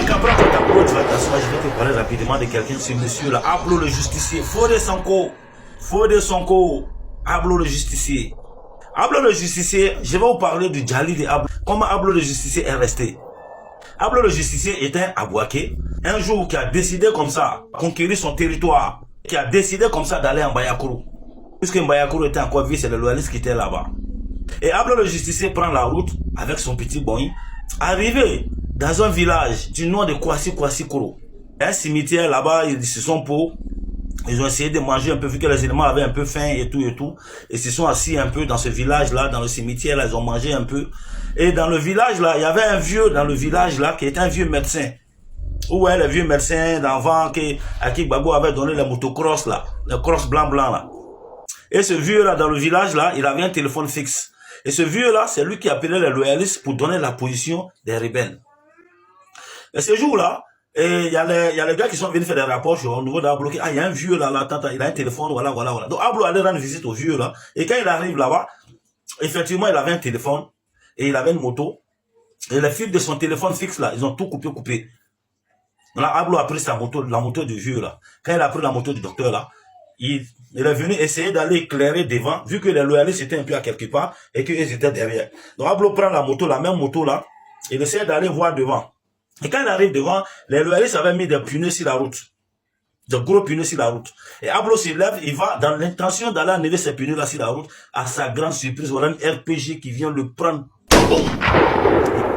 qu'après quand Ablo, tu vas t'asseoir, je vais te parler rapidement de quelqu'un, ce monsieur-là, Ablo le justicier, Fodé Sonko, Ablo le justicier. Ablo le justicier, je vais vous parler du Djali de Ablo. Comment Ablo le justicier est resté. Ablo le justicier était un Abouaké, un jour qui a décidé comme ça, conquérir son territoire, qui a décidé comme ça d'aller en Bayakourou. Puisque Bayakourou était encore vie, c'est le loyaliste qui était là-bas. Et Ablo le justicier prend la route avec son petit boy, arrivé dans un village du nom de Kwasi Kourou. Un cimetière là-bas, ils se sont pour. Ils ont essayé de manger un peu, vu que les éléments avaient un peu faim et tout. Et ils se sont assis un peu dans ce village-là, dans le cimetière, là, ils ont mangé un peu. Et dans le village-là, il y avait un vieux dans le village-là, qui était un vieux médecin. Ouais, le vieux médecin d'enfant à qui Gbagbo avait donné les motocross, là, le cross blanc, là. Et ce vieux-là, dans le village-là, il avait un téléphone fixe. Et ce vieux-là, c'est lui qui appelait les loyalistes pour donner la position des rebelles. Et ce jour-là, et il y a les gars qui sont venus faire des rapports au niveau d'Ablo. Ah, il y a un vieux là, attends, il a un téléphone, voilà. Donc Ablo allait rendre visite au vieux là. Et quand il arrive là-bas, effectivement, il avait un téléphone et il avait une moto. Et les fils de son téléphone fixe là, ils ont tout coupé. Donc là, Ablo a pris sa moto, la moto du vieux là. Quand il a pris la moto du docteur là, il est venu essayer d'aller éclairer devant, vu que les loyalistes étaient un peu à quelque part et qu'ils étaient derrière. Donc Ablo prend la moto, la même moto là, il essaie d'aller voir devant. Et quand il arrive devant, les loyalistes avaient mis des pneus sur la route. De gros pneus sur la route. Et Ablo se lève, il va dans l'intention d'aller enlever ces pneus là sur la route. À sa grande surprise, voilà un RPG qui vient le prendre. Boum.